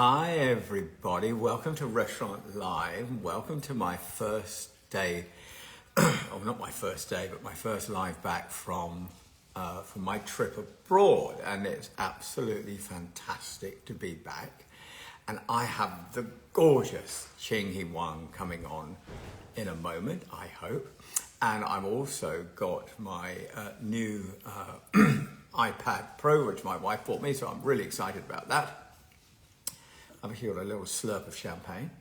Hi everybody, welcome to Restaurant Live. Welcome to my first day, oh not my first day, but my first live back from my trip abroad. And it's absolutely fantastic to be back. And I have the gorgeous Ching Huang coming on in a moment, I hope. And I've also got my new iPad Pro, which my wife bought me, so I'm really excited about that. I've here got a little slurp of champagne,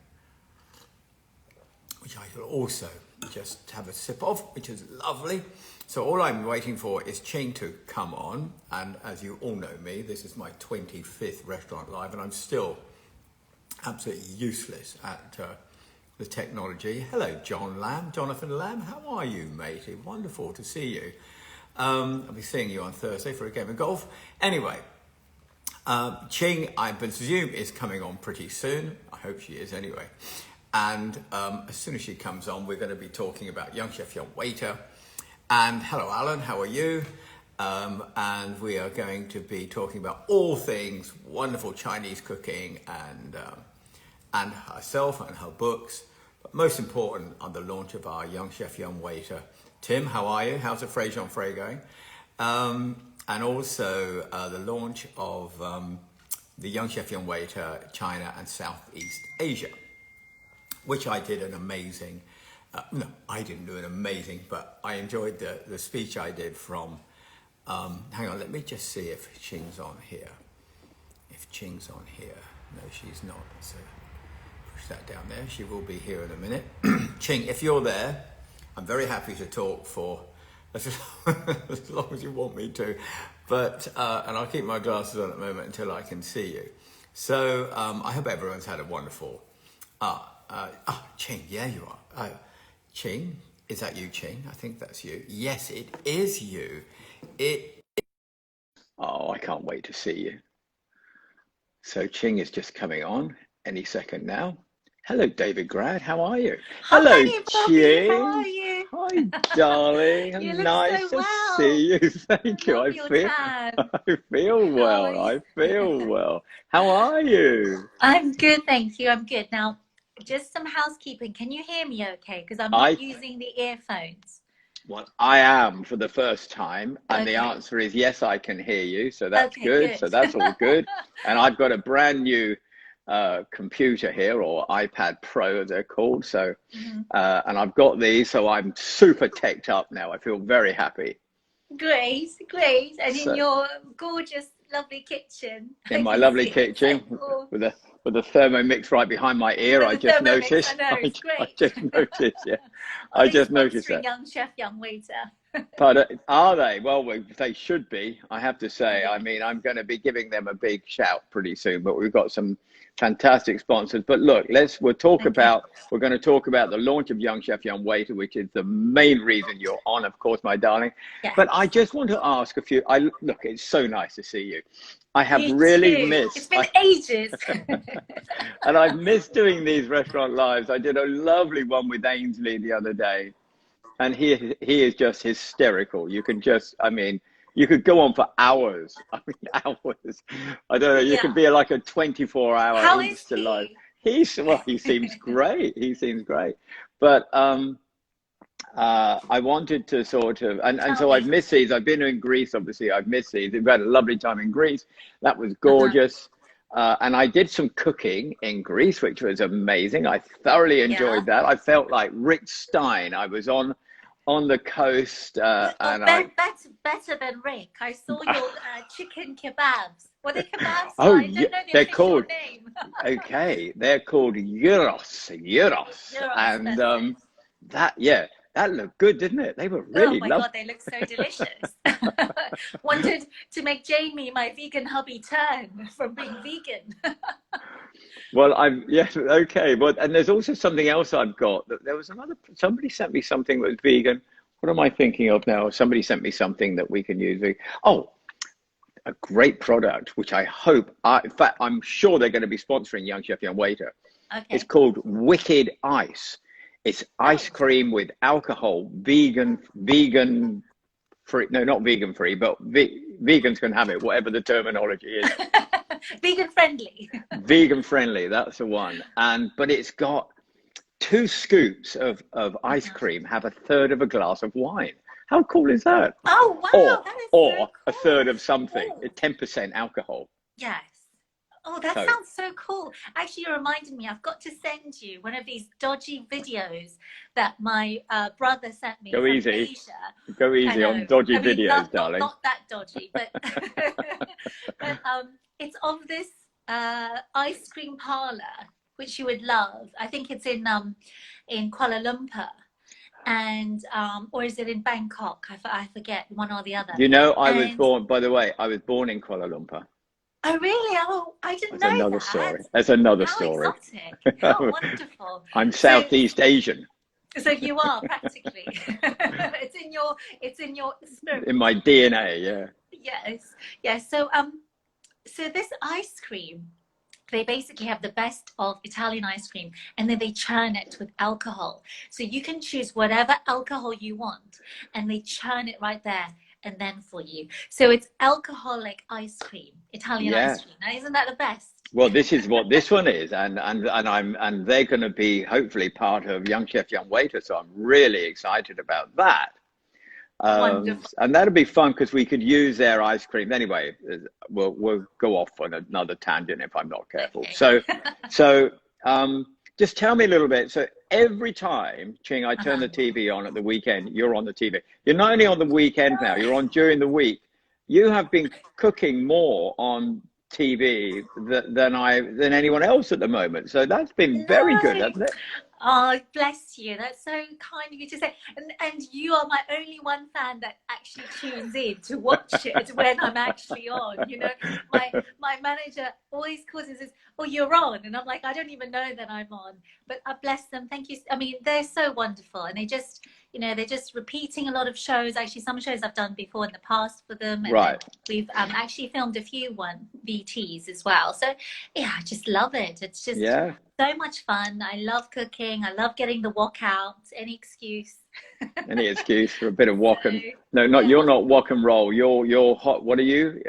which I will also just have a sip of, which is lovely. So all I'm waiting for is Ching to come on. And as you all know me, this is my 25th Restaurant Live, and I'm still absolutely useless at the technology. Hello, Jonathan Lamb. How are you, matey? Wonderful to see you. I'll be seeing you on Thursday for a game of golf. Anyway. Ching, I presume, is coming on pretty soon. I hope she is anyway. And as soon as she comes on, we're going to be talking about Young Chef, Young Waiter. And hello, Alan, how are you? And we are going to be talking about all things wonderful Chinese cooking and herself and her books. But most important, on the launch of our Young Chef, Young Waiter. Tim, how are you? How's the Frey Jean Frey going? And also the launch of the Young Chef, Young Waiter, China and Southeast Asia, which I did an amazing, no, I didn't do an amazing, but I enjoyed the speech I did from, hang on, let me just see if Ching's on here. If Ching's on here. No, she's not, so push that down there. She will be here in a minute. Ching, if you're there, I'm very happy to talk for as long as you want me to, but and I'll keep my glasses on at the moment until I can see you. So I hope everyone's had a wonderful. Ching, yeah, you are. Ching, is that you, Ching? I think that's you. Yes, it is you. Oh, I can't wait to see you. So Ching is just coming on any second now. Hello, David Grad. How are you? Hello, Ching. How are you? Hi, darling. You look Nice so to well. see you. Thank you. I feel well. I feel well. How are you? I'm good, thank you. I'm good. Now, just some housekeeping. Can you hear me okay? Because I'm not using the earphones. Well, I am for the first time. And the answer is yes, I can hear you. So that's good. So that's all good. And I've got a brand new computer here, or iPad Pro as they're called, so and I've got these, so I'm super teched up now. I feel very happy. Great. And so, in your gorgeous lovely kitchen, in my lovely kitchen with a Thermomix right behind my ear. I just noticed. I just noticed. Yeah. I just noticed that. Young Chef, Young Waiter. But are they? Well, they should be, I have to say. I mean, I'm going to be giving them a big shout pretty soon, but we've got some fantastic sponsors. But look, we're going to talk about the launch of Young Chef, Young Waiter, which is the main reason you're on, of course, my darling. Yes. But I just want to ask a few. Look, it's so nice to see you. I have really missed. It's been ages. And I've missed doing these restaurant lives. I did a lovely one with Ainsley the other day. And he is just hysterical. You can just, I mean, you could go on for hours. I mean, hours. I don't know. You could be like a 24-hour Insta live. He seems great. He seems great. But I wanted to sort of, and so I've missed these. I've been in Greece, obviously. I've missed these. We've had a lovely time in Greece. That was gorgeous. And I did some cooking in Greece, which was amazing. I thoroughly enjoyed that. I felt like Rick Stein. I was on the coast. Better than Rick. I saw your chicken kebabs. Were they kebabs? Oh, yeah, they're called. Okay, they're called gyros. And that looked good, didn't it? They were really lovely. Oh my God, they look so delicious. Wanted to make Jamie, my vegan hubby, turn from being vegan. Well, okay. But and there's also something else I've got. There was somebody sent me something that was vegan. What am I thinking of now? Somebody sent me something that we can use. Oh, a great product, which I hope, in fact, I'm sure they're going to be sponsoring Young Chef, Young Waiter. Okay. It's called Wicked Ice. It's ice cream with alcohol, vegan free. No, not vegan free, but vegans can have it, whatever the terminology is. Vegan friendly. Vegan friendly, that's the one. But it's got 2 scoops of ice cream have a third of a glass of wine. How cool is that? Oh wow, that is so cool. A third of something, Ooh. 10% alcohol. Yes. Oh, that sounds so cool. Actually, you reminded me, I've got to send you one of these dodgy videos that my brother sent me from Asia. Go easy on dodgy videos, darling. Not that dodgy, but, but it's of this ice cream parlor, which you would love. I think it's in Kuala Lumpur. And or is it in Bangkok? I forget, one or the other. You know, I was born, by the way, I was born in Kuala Lumpur. Oh really? Oh, I didn't know that. That's another story. How exotic. How wonderful. I'm Southeast Asian. So you are practically. It's in your spirit. In my DNA, yeah. Yes. Yes. So so this ice cream, they basically have the best of Italian ice cream, and then they churn it with alcohol. So you can choose whatever alcohol you want, and they churn it right there and then for you. So it's alcoholic ice cream, Italian ice cream. Now, isn't that the best? Well, this is what this one is, and they're going to be hopefully part of Young Chef, Young Waiter. So I'm really excited about that. Wonderful. And that'll be fun because we could use their ice cream. Anyway, we'll go off on another tangent if I'm not careful. Okay. So just tell me a little bit. So every time, Ching, I turn the TV on at the weekend, you're on the TV. You're not only on the weekend now, you're on during the week. You have been cooking more on TV than anyone else at the moment. So that's been very good, hasn't it? Oh, bless you. That's so kind of you to say. And you are my only one fan that actually tunes in to watch it when I'm actually on. You know, my manager always calls and says, "Oh, you're on," and I'm like, I don't even know that I'm on. But I bless them. Thank you. I mean, they're so wonderful, and they just, you know, they're just repeating a lot of shows. Actually, some shows I've done before in the past for them. And right. We've actually filmed a few VTs as well. So yeah, I just love it. It's just so much fun. I love cooking. I love getting the wok out. Any excuse. Any excuse for a bit of wok and you're not wok and roll. You're hot. What are you?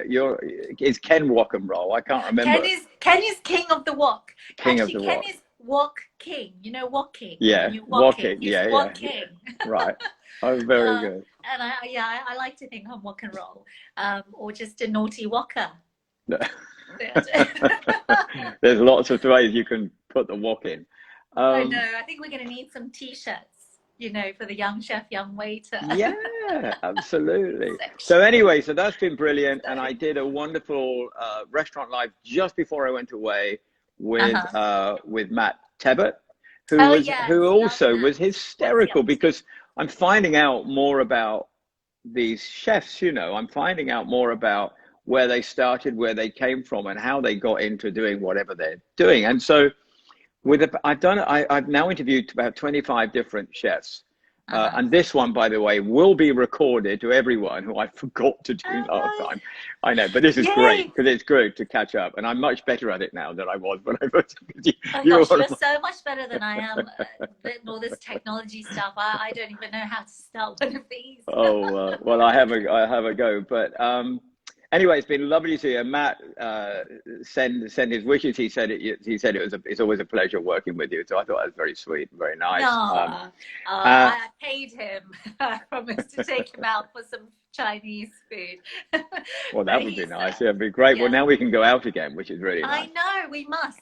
Is Ken wok and roll? I can't remember. Ken is king of the wok. King of the wok. Ken is wok king. You know, wok-king. Yeah, wok-king. Wok king. Right. Oh, very good. And I like to think I'm wok and roll, or just a naughty woker. There's lots of ways you can put the wok in. I know. I think we're going to need some T-shirts, you know, for the Young Chef, Young Waiter. Yeah, absolutely. So anyway, so that's been brilliant. And I did a wonderful restaurant live just before I went away with Matt Tebbett, who also was hysterical because I'm finding out more about these chefs, you know, I'm finding out more about where they started, where they came from, and how they got into doing whatever they're doing. And so I've now interviewed about 25 different chefs. And this one, by the way, will be recorded to everyone who I forgot to do last time. I know, but this is great because it's great to catch up. And I'm much better at it now than I was when I first. You're so much better than I am. All this technology stuff, I don't even know how to start one of these. Well, I have a go. But anyway, it's been lovely to see you. Matt send his wishes. He said it's always a pleasure working with you. So I thought that was very sweet, very nice. I paid him. I promised to take him out for some Chinese food. Well, that would be nice. Yeah, it'd be great. Yeah. Well, now we can go out again, which is really nice. I know. We must.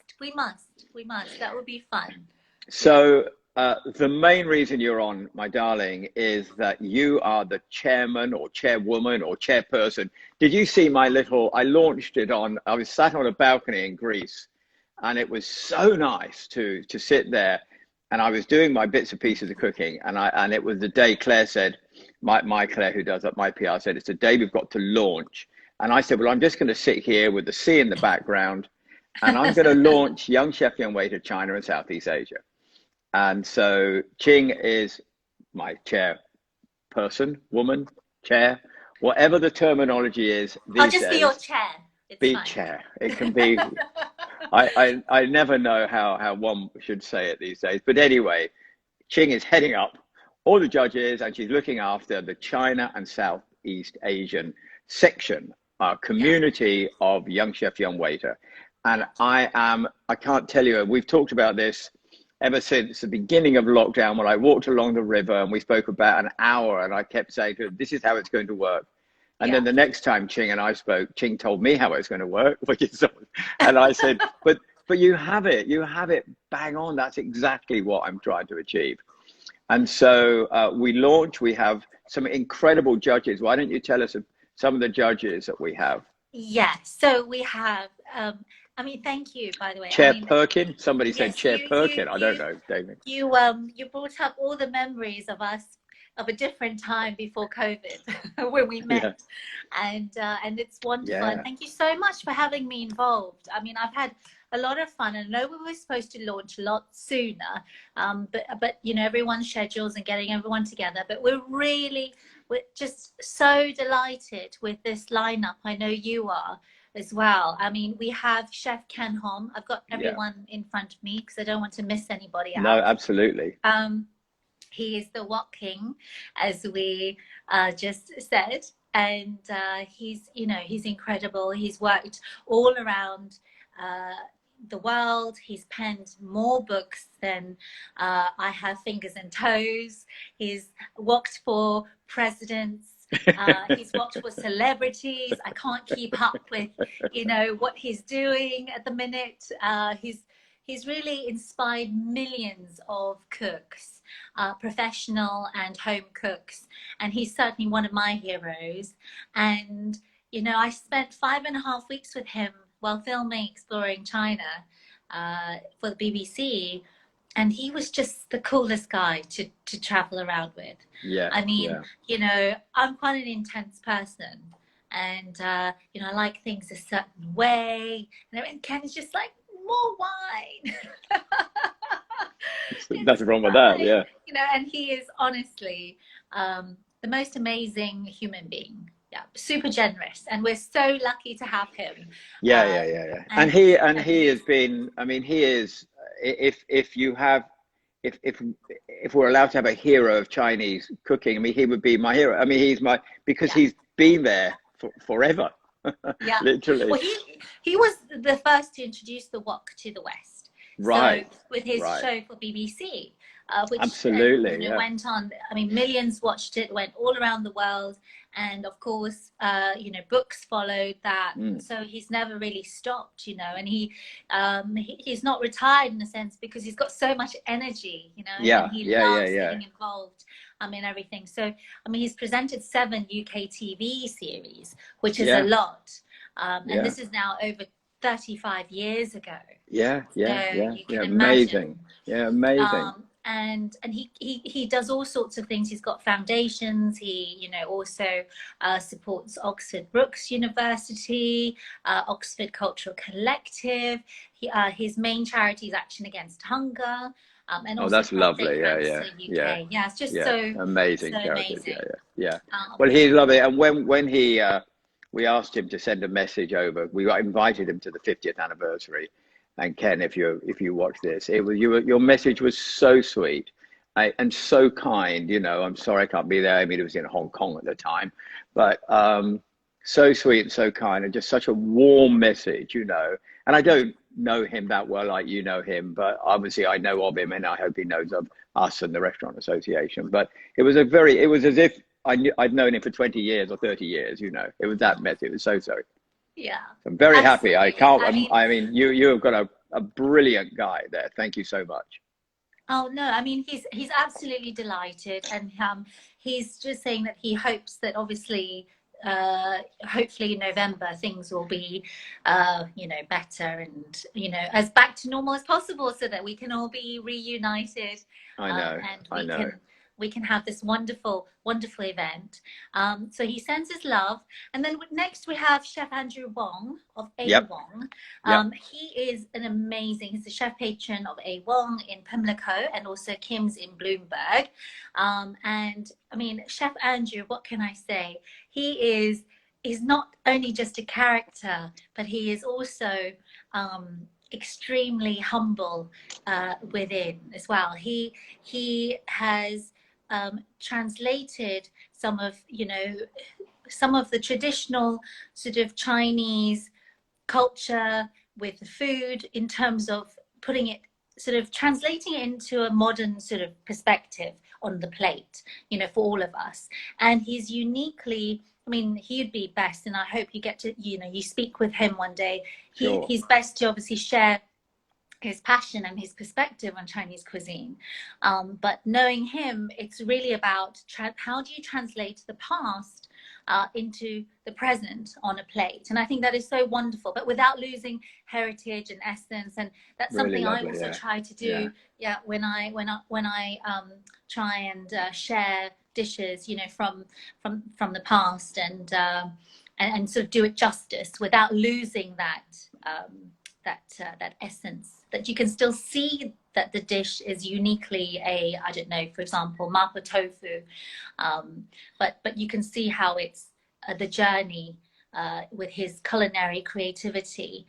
That would be fun. So the main reason you're on, my darling, is that you are the chairman or chairwoman or chairperson. Did you see I launched it I was sat on a balcony in Greece, and it was so nice to sit there, and I was doing my bits and pieces of cooking, and it was the day Claire said, my Claire who does up my PR said, it's the day we've got to launch. And I said, well, I'm just going to sit here with the sea in the background, and I'm going to launch Young Chef, Young Waiter China and Southeast Asia. And so Ching is my chairperson, woman, chair, whatever the terminology is these days. I'll just be your chair. Be chair. It can be. I never know how one should say it these days. But anyway, Ching is heading up all the judges, and she's looking after the China and Southeast Asian section community of young chef, young waiter. And I can't tell you, we've talked about this ever since the beginning of lockdown, when I walked along the river and we spoke about an hour, and I kept saying to him, this is how it's going to work. And then the next time Ching and I spoke, Ching told me how it's going to work, and I said, but you have it bang on. That's exactly what I'm trying to achieve. And so we launched, we have some incredible judges. Why don't you tell us some of the judges that we have? Yes, so we have, I mean, thank you, by the way. Chair I mean, Perkin? Somebody said yes, Chair Perkin. I don't know, David. You brought up all the memories of us of a different time before COVID when we met. And it's wonderful. And thank you so much for having me involved. I mean, I've had a lot of fun. I know we were supposed to launch a lot sooner, but you know, everyone's schedules and getting everyone together. But we're just so delighted with this lineup. I know you are as well. I mean, we have Chef Ken Hom. I've got everyone in front of me because I don't want to miss anybody out. No, absolutely. He is the Wok King, as we just said, and he's incredible. He's worked all around the world. He's penned more books than I have fingers and toes. He's worked for presidents. He's worked for celebrities. I can't keep up with, you know, what he's doing at the minute. He's really inspired millions of cooks, professional and home cooks, and he's certainly one of my heroes. And you know, I spent 5.5 weeks with him while filming Exploring China for the BBC, and he was just the coolest guy to travel around with. Yeah. I mean, you know, I'm quite an intense person, and you know, I like things a certain way. And Ken is just like, more wine. Nothing wrong with that, yeah. You know, and he is honestly the most amazing human being. Yeah, super generous, and we're so lucky to have him. Yeah. And he has been. I mean, he is. If we're allowed to have a hero of Chinese cooking, I mean, he would be my hero. I mean, he's been there forever. Yeah, literally. Well, he was the first to introduce the wok to the West. Right. So with his show for BBC, which absolutely went on. I mean, millions watched it, went all around the world, and of course, you know, books followed that. So he's never really stopped, you know, and he's not retired in a sense because he's got so much energy, you know. And he loves getting involved in everything. So I mean, he's presented 7 UK TV series, which is a lot, and this is now over 35 years ago. Yeah. Amazing. Yeah, amazing. And he does all sorts of things. He's got foundations. He, you know, also supports Oxford Brookes University, Oxford Cultural Collective. His main charity is Action Against Hunger. And also that's lovely. Yeah, it's just so amazing so characters. amazing. Yeah. Well, he's lovely. And when he we asked him to send a message over, we invited him to the 50th anniversary. And Ken, if you watch this, your message was so sweet and so kind. You know, I'm sorry I can't be there. I mean, it was in Hong Kong at the time, but so sweet and so kind, and just such a warm message. You know, and I don't know him that well like you know him, but obviously I know of him, and I hope he knows of us and the Restaurant Association. But it was as if I'd known him for 20 years or 30 years. You know, it was that message. It was so. Yeah. I'm very happy. I can't. I mean, you have got a brilliant guy there. Thank you so much. Oh no, I mean, he's absolutely delighted, and he's just saying that he hopes that obviously hopefully in November things will be you know, better and, you know, as back to normal as possible, so that we can all be reunited. I know. We can have this wonderful event. So he sends his love. And then next we have Chef Andrew Wong of A Wong. He is he's the chef patron of A Wong in Pimlico and also Kim's in Bloomberg. And I mean, Chef Andrew, what can I say? He's not only just a character, but he is also extremely humble within as well. He has translated some of, you know, some of the traditional sort of Chinese culture with the food in terms of putting it, sort of translating it into a modern sort of perspective on the plate, you know, for all of us. And he's uniquely, I mean, he'd be best, and I hope you get to, you know, you speak with him one day. Sure. He's best to obviously share his passion and his perspective on Chinese cuisine. But knowing him, it's really about how do you translate the past into the present on a plate. And I think that is so wonderful, but without losing heritage and essence. And that's Really something lovely, I also yeah. try to do. Yeah, when I try and share dishes, you know, from the past, and sort of do it justice without losing that that essence, that you can still see that the dish is uniquely a, I don't know, for example, mapo tofu, but you can see how it's the journey with his culinary creativity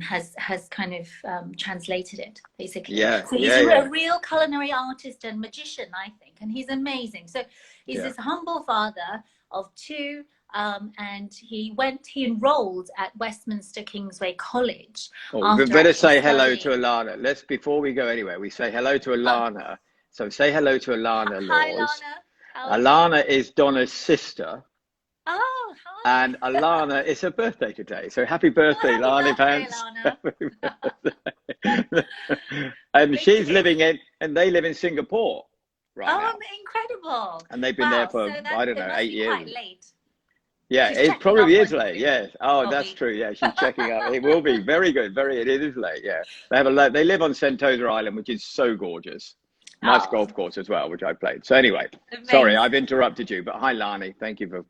has kind of translated it, basically. Yeah, So he's a real culinary artist and magician, I think, and he's amazing. So he's this humble father of two, and he enrolled at Westminster Kingsway College. Oh, we better say hello to Alana. Before we go anywhere, we say hello to Alana. So say hello to Alana, Hi, Laws. Alana. Alana is Donna's sister. Oh, hi. And Alana, it's her birthday today. So happy birthday, Lani Pants. And she's living and they live in Singapore right now. Incredible. And they've been there for, so I don't know, 8 years. Quite late. Yeah, She's it probably is up on late. you. Yes. Oh, that's true. Yeah, she's checking up. It will be very good. It is late. Yeah, they live on Sentosa Island, which is so gorgeous. Nice golf course as well, which I played. So anyway, sorry, I've interrupted you. But hi, Lani. Thank you for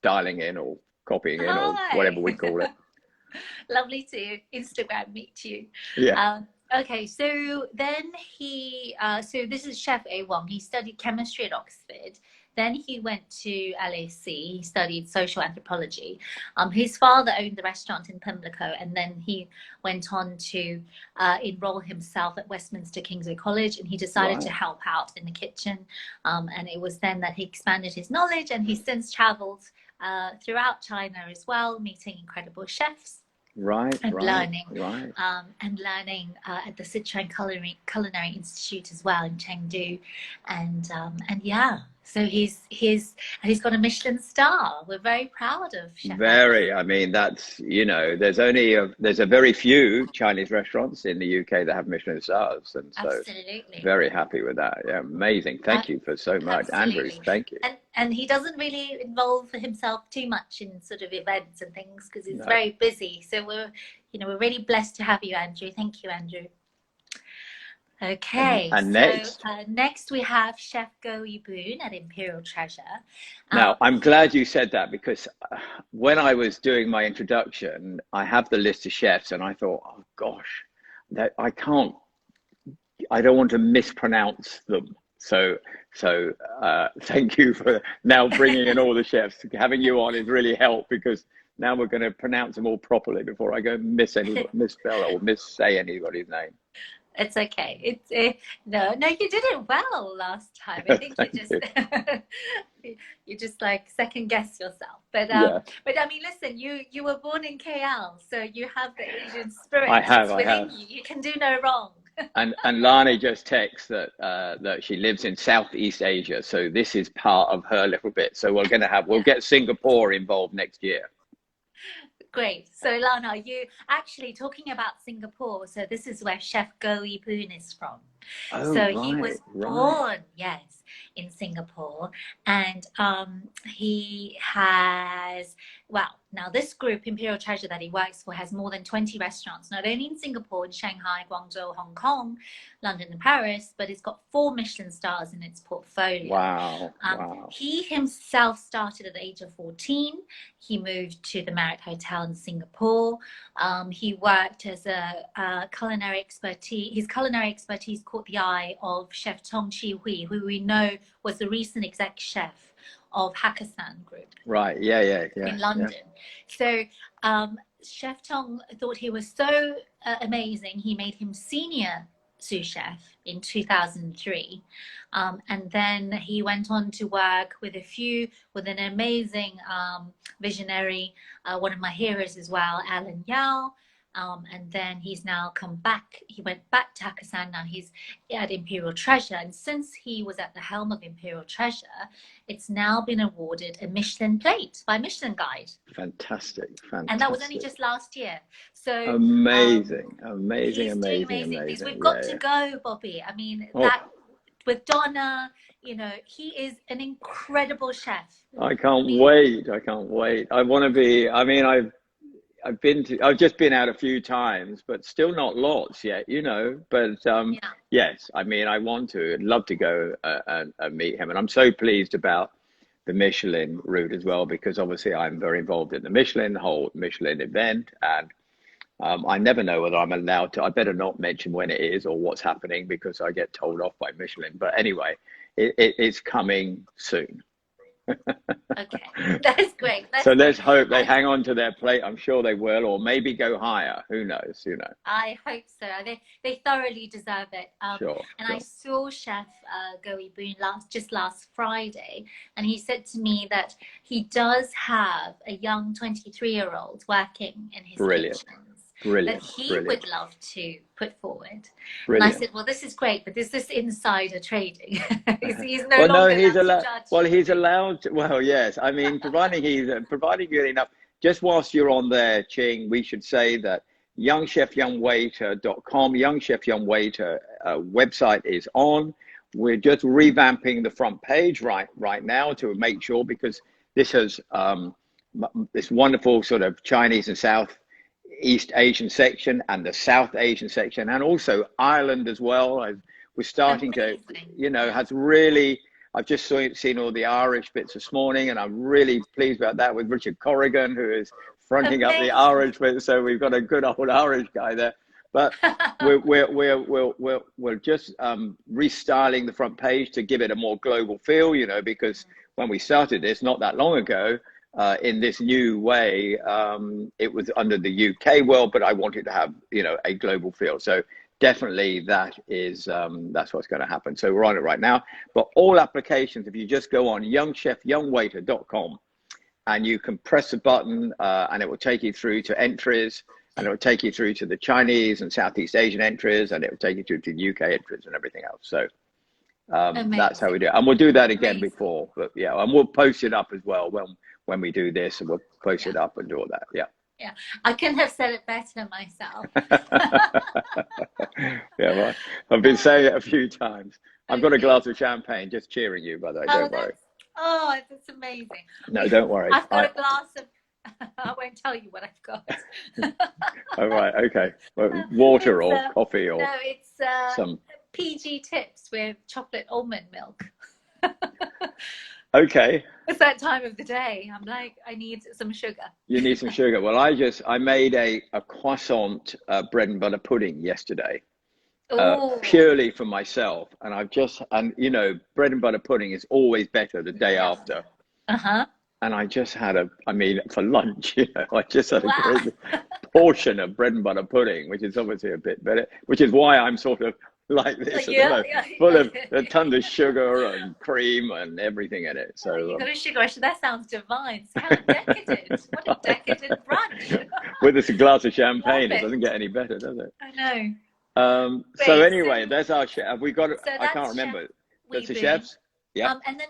dialing in or copying in or whatever we call it. Lovely to Instagram meet you. Yeah. Okay, so then so this is Chef Huang. He studied chemistry at Oxford. Then he went to LAC. He studied social anthropology. His father owned the restaurant in Pimlico, and then he went on to enroll himself at Westminster Kingsway College, and he decided to help out in the kitchen. And it was then that he expanded his knowledge, and he's since traveled throughout China as well, meeting incredible chefs. Learning at the Sichuan Culinary Institute as well in Chengdu, and yeah. So he's got a Michelin star. We're very proud of Chef. Very. I mean, that's, you know, there's a very few Chinese restaurants in the UK that have Michelin stars, and so absolutely very happy with that. Yeah, amazing. Thank you for so much, Andrew. Thank you. And he doesn't really involve himself too much in sort of events and things because he's very busy. So we're really blessed to have you, Andrew. Thank you, Andrew. Okay, and next we have Chef Guri Boone at Imperial Treasure. Now, I'm glad you said that, because when I was doing my introduction, I have the list of chefs, and I thought, oh gosh, I don't want to mispronounce them. So thank you for now bringing in all the chefs. Having you on is really helped, because now we're going to pronounce them all properly before I go misspell or missay anybody's name. It's okay. No, you did it well last time. I think you just like second guess yourself. But I mean, listen, you were born in KL, so you have the Asian spirit. I have. You can do no wrong. and Lani just texts that she lives in Southeast Asia, so this is part of her little bit. So we'll get Singapore involved next year. Great. So Lana, you actually talking about Singapore. So this is where Chef Guri Boone is from. He was born, yes, in Singapore, and he has, now this group, Imperial Treasure, that he works for, has more than 20 restaurants, not only in Singapore, in Shanghai, Guangzhou, Hong Kong, London and Paris, but it's got 4 Michelin stars in its portfolio. Wow. He himself started at the age of 14. He moved to the Marriott Hotel in Singapore. He worked as a culinary expertise. His culinary expertise caught the eye of Chef Tong Chi Hui, who we know was the recent exec chef of Hakkasan Group. Right. Yeah. In London. Yeah. So Chef Tong thought he was so amazing. He made him senior sous chef in 2003. And then he went on to work with an amazing visionary, one of my heroes as well, Alan Yao. And then he's now come back. He went back to Hakkasan. Now he's at Imperial Treasure. And since he was at the helm of Imperial Treasure, it's now been awarded a Michelin plate by Michelin Guide. Fantastic. And that was only just last year. So amazing. He's doing amazing things. We've got to go, Bobby. I mean, that with Donna, you know, he is an incredible chef. I can't wait. I want to be, I mean, I've just been out a few times, but still not lots yet, you know, but yes, I mean, I'd love to go and meet him. And I'm so pleased about the Michelin route as well, because obviously I'm very involved in the whole Michelin event. And I never know whether I'm allowed to. I better not mention when it is or what's happening, because I get told off by Michelin. But anyway, it's coming soon. Okay, that's great. So let's hope they hang on to their plate. I'm sure they will, or maybe go higher. Who knows? You know. I hope so. They thoroughly deserve it. Sure. I saw Chef Guri Boone last Friday, and he said to me that he does have a young 23-year-old working in his kitchens. That he would love to put forward. And I said, well, this is great, but there's this insider trading. he's no longer allowed to judge. Well, he's allowed to, well, yes. I mean, providing good enough. Just whilst you're on there, Ching, we should say that youngchefyoungwaiter.com, Young Chef Young Waiter website is on. We're just revamping the front page right now to make sure, because this has this wonderful sort of Chinese and Southeast Asian section and the South Asian section, and also Ireland as well. We're starting to, you know, I've just seen all the Irish bits this morning, and I'm really pleased about that, with Richard Corrigan, who is fronting up the Irish bit. So we've got a good old Irish guy there. But we're just restyling the front page to give it a more global feel, you know, because when we started this not that long ago, in this new way, it was under the UK world, but I wanted to have, you know, a global feel. So definitely that's what's going to happen. So we're on it right now. But all applications, if you just go on youngchefyoungwaiter.com, and you can press a button, and it will take you through to entries, and it will take you through to the Chinese and Southeast Asian entries, and it will take you through to the UK entries and everything else. So that's how we do it. And we'll do that again before, but yeah, and we'll post it up as well when we do this, and we'll post it up and do all that. Yeah, I couldn't have said it better myself. Yeah, well, I've been saying it a few times. I've got a glass of champagne just cheering you, by the way. Don't worry. Oh, that's amazing. No, don't worry. I've got a glass of I won't tell you what I've got. Oh, right, okay. Well, water or coffee or no, it's some PG tips with chocolate almond milk. Okay. It's that time of the day. I'm like, I need some sugar. You need some sugar. Well, I made a croissant bread and butter pudding yesterday, purely for myself. And you know, bread and butter pudding is always better the day after. And I just had for lunch, you know, I just had a great portion of bread and butter pudding, which is obviously a bit better, which is why I'm sort of like this, full of a ton of sugar and cream and everything in it. So you got a sugar rush. That sounds divine. So how decadent! What a decadent brunch. With this glass of champagne, it doesn't get any better, does it? I know. So anyway, that's our chef. Have we got? I can't remember. That's the chefs. Yeah. And then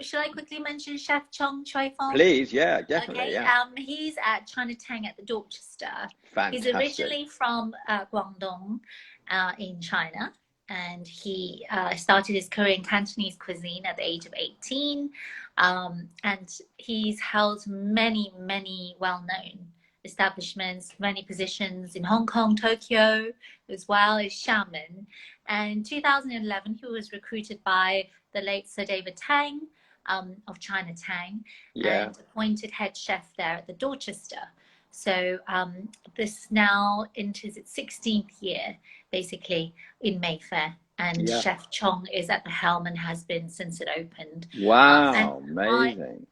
should I quickly mention Chef Chong Choi Fong? Please, yeah, definitely. Okay. Yeah. He's at China Tang at the Dorchester. Fantastic. He's originally from Guangdong, in China, and he started his career in Cantonese cuisine at the age of 18, and he's held many well-known establishments, many positions in Hong Kong, Tokyo, as well as Xiamen. And in 2011, he was recruited by the late Sir David Tang of China Tang, and appointed head chef there at the Dorchester. So this now enters its 16th year, basically, in Mayfair. And Chef Chong is at the helm and has been since it opened. Wow, amazing.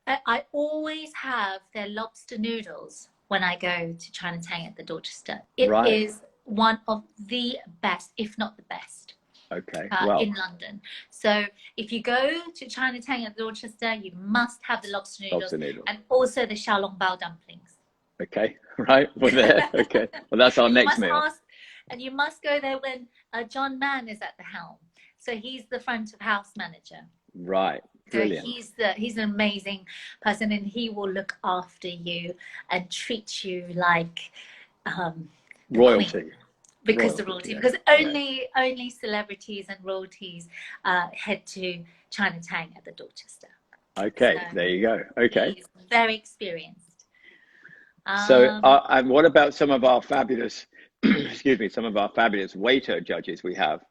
I always have their lobster noodles when I go to Chinatown at the Dorchester. It is one of the best, if not the best. Okay, well, in London. So if you go to Chinatown at Dorchester, you must have the lobster noodles, and also the xiaolongbao dumplings. Okay, right, we're there. Okay, well, that's our next meal. And you must go there when John Mann is at the helm. So he's the front of house manager. Right, brilliant. So he's an amazing person, and he will look after you and treat you like royalty. Queen. Because the royalty, because only celebrities and royalties head to Chinatown at the Dorchester. Okay, so there you go. Okay, he's very experienced. So, and what about some of our fabulous, excuse me, some of our fabulous waiter judges we have?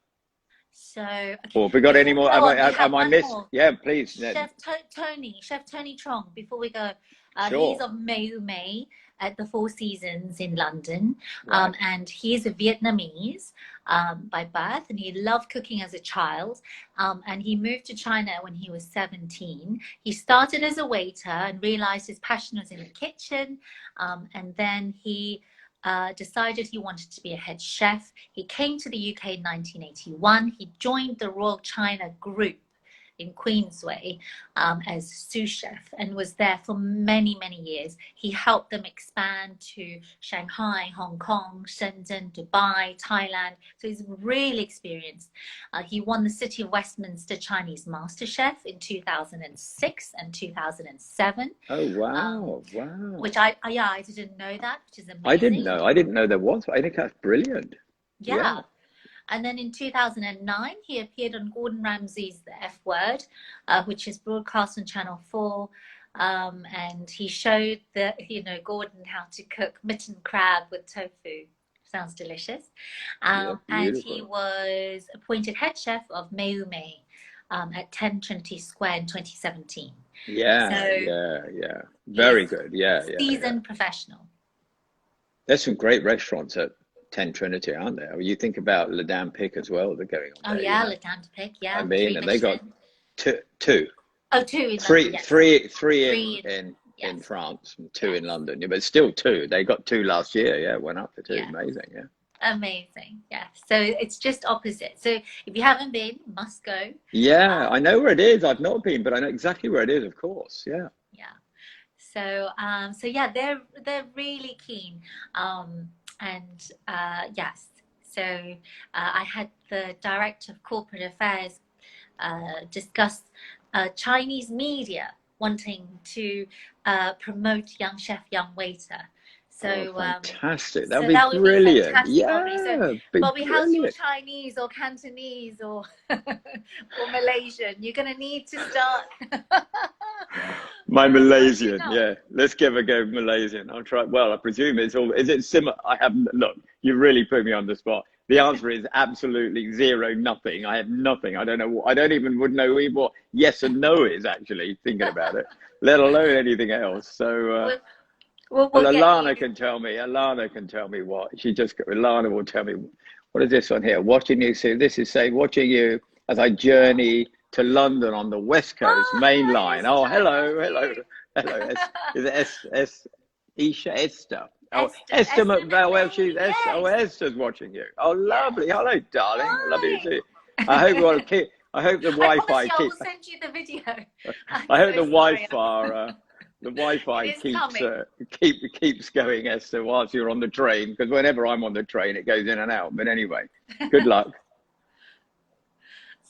So, okay. Or have we got any more? Am I missed? Yeah, please. Chef Tony Trong. Before we go, sure. He's of Mei at the Four Seasons in London, right. And he's a Vietnamese by birth, and he loved cooking as a child, and he moved to China when he was 17. He started as a waiter and realized his passion was in the kitchen, and then he decided he wanted to be a head chef. He came to the UK in 1981. He joined the Royal China Group in Queensway as sous chef, and was there for many years. He helped them expand to Shanghai, Hong Kong, Shenzhen, Dubai, Thailand. So he's really experienced. He won the City of Westminster Chinese Master Chef in 2006 and 2007. Oh wow, wow! Which I didn't know that, which is amazing. I didn't know there was. I think that's brilliant. Yeah. And then in 2009, he appeared on Gordon Ramsay's The F Word, which is broadcast on Channel 4. And he showed Gordon how to cook mutton crab with tofu. Sounds delicious. And he was appointed head chef of Mei at 10 Trinity Square in 2017. Yeah. Very good. Seasoned professional. There's some great restaurants at 10 Trinity, aren't there? You think about Le Dame Pic as well. They're going on. Oh yeah, Le Dame Pic. Yeah. I mean, and they got two. Oh, two in London, yes. Three in in France, and two in London. Yeah, but still two. They got two last year. Yeah, went up to two. Yeah. Amazing. Yeah. Amazing. Yeah. So it's just opposite. So if you haven't been, you must go. Yeah, I know where it is. I've not been, but I know exactly where it is. Of course. Yeah. Yeah. So yeah, they're really keen. And yes, so I had the director of corporate affairs discuss Chinese media wanting to promote young chef, young waiter. So fantastic! That would be brilliant. Yeah, Bobby, how's your Chinese or Cantonese or or Malaysian? You're gonna need to start. My Malaysian, yeah. Let's give a go Malaysian. I'll try. Well, I presume it's all. Is it similar? I haven't. Look, you really put me on the spot. The answer is absolutely zero, nothing. I have nothing. I don't know. I don't even would know what yes and no is actually thinking about it, let alone anything else. So. Well, Alana can tell me. Alana can tell me what Alana will tell me. What is this on here? Watching you. So this is saying watching you as I journey to London on the West Coast main line. Oh, hello. Is it Esther? Oh, Esther McVell. Well, she's Esther. Oh, Esther's watching you. Oh, lovely. Hello, darling. Hi. Lovely to see you. I hope you want to keep. I hope the Wi-Fi keeps. I will send you the video. I hope the Wi-Fi. The Wi-Fi keeps going, Esther, whilst you're on the train, because whenever I'm on the train, it goes in and out. But anyway, good luck.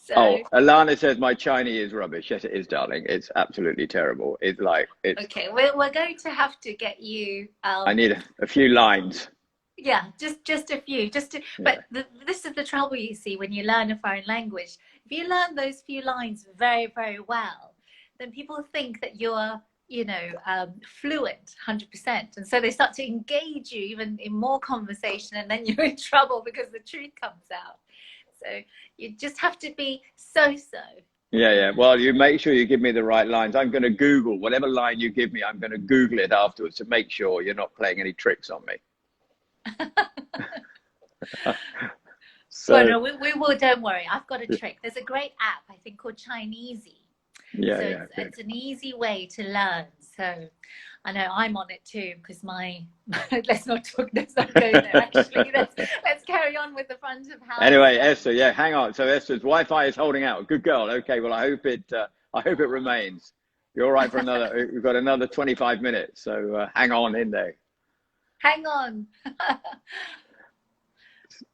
Alana says my Chinese is rubbish. Yes, it is, darling. It's absolutely terrible. It's like it's. Okay, we're going to have to get you. I need a few lines. Yeah, just a few. But this is the trouble, you see, when you learn a foreign language. If you learn those few lines very, very well, then people think that you're fluent 100%, and so they start to engage you even in more conversation, and then you're in trouble because the truth comes out. So you just have to be so. Yeah. Well, you make sure you give me the right lines. I'm going to Google whatever line you give me. I'm going to Google it afterwards to make sure you're not playing any tricks on me. Well, no, we will. Don't worry. I've got a trick. There's a great app I think called Chinesey. Yeah, So yeah. it's an easy way to learn. So I know I'm on it too, because let's not go there. Actually, let's carry on with the front of house. Anyway, Esther, yeah, hang on. So Esther's Wi-Fi is holding out. Good girl. Okay, well, I hope it remains. You're all right for we've got another 25 minutes. So hang on in there. Hang on.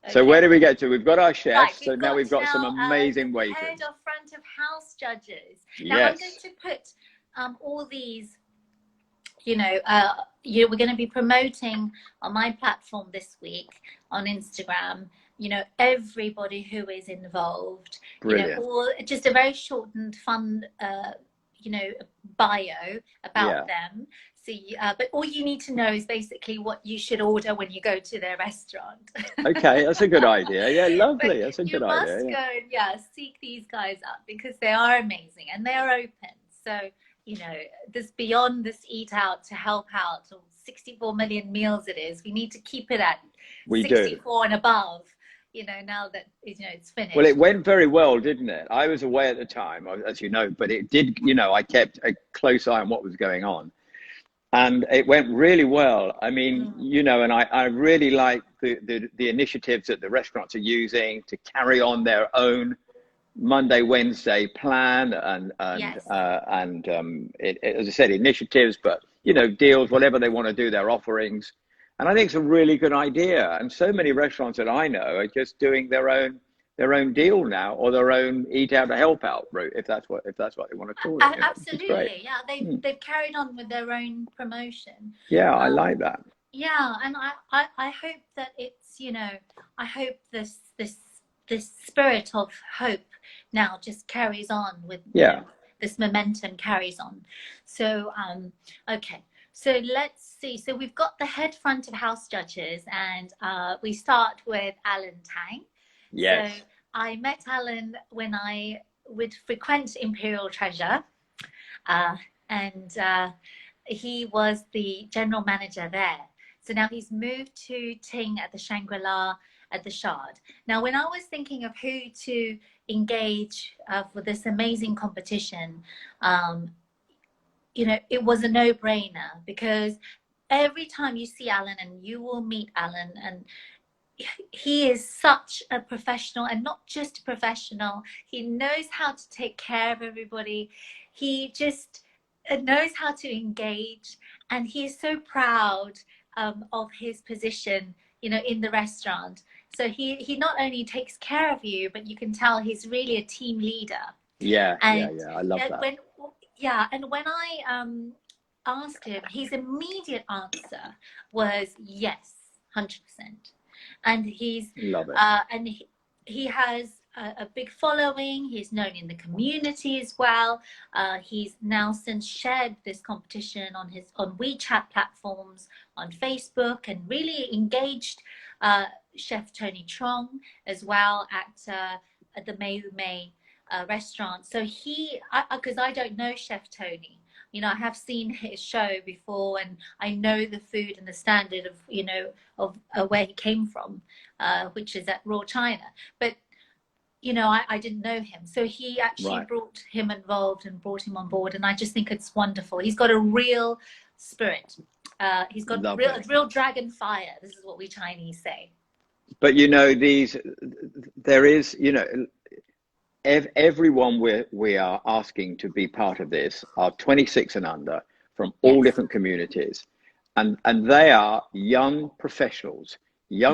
So where do we get to? We've got our chefs. Right, So now we've got some amazing waiters. Head of front of house judges. Yes. Now I'm going to put all these. We're going to be promoting on my platform this week on Instagram. Everybody who is involved. Brilliant. Or just a very shortened, fun, bio about them. So, but all you need to know is basically what you should order when you go to their restaurant. Okay, that's a good idea. Yeah, lovely. That's a good idea. You must go, seek these guys up, because they are amazing and they are open. So, this beyond this eat out to help out, or 64 million meals it is. We need to keep it at 64 and above. Now that it's finished. Well, it went very well, didn't it? I was away at the time, as you know, but it did. I kept a close eye on what was going on, and it went really well. I mean, and I really like the initiatives that the restaurants are using to carry on their own Monday, Wednesday plan, and as I said, initiatives, but deals, whatever they want to do, their offerings. And I think it's a really good idea. And so many restaurants that I know are just doing their own deal now, or their own eat out to help out route, if that's what they want to call it. Absolutely, yeah. They've carried on with their own promotion. Yeah, I like that. Yeah, and I hope that it's I hope this spirit of hope now just carries on with this momentum carries on. So okay. So let's see. So we've got the head front of house judges, and we start with Alan Tang. Yes. So I met Alan when I would frequent Imperial Treasure, and he was the general manager there. So now he's moved to Ting at the Shangri-La at the Shard. Now, when I was thinking of who to engage for this amazing competition, it was a no-brainer, because every time you see Alan, and you will meet Alan, and he is such a professional, and not just a professional. He knows how to take care of everybody. He just knows how to engage, and he is so proud of his position, in the restaurant. So he not only takes care of you, but you can tell he's really a team leader. Yeah, I love that. And when I asked him, his immediate answer was yes, 100%. And he's love it. And he has a big following. He's known in the community as well. He's now since shared this competition on WeChat platforms, on Facebook, and really engaged Chef Tony Trong as well at the May restaurant. So because I don't know Chef Tony, I have seen his show before, and I know the food and the standard of where he came from, which is at Raw China. But I didn't know him, so he actually brought him involved and brought him on board, and I just think it's wonderful. He's got a real spirit. He's got a real dragon fire. This is what we Chinese say. But there is, everyone we are asking to be part of this are 26 and under, from all different communities, and they are young professionals,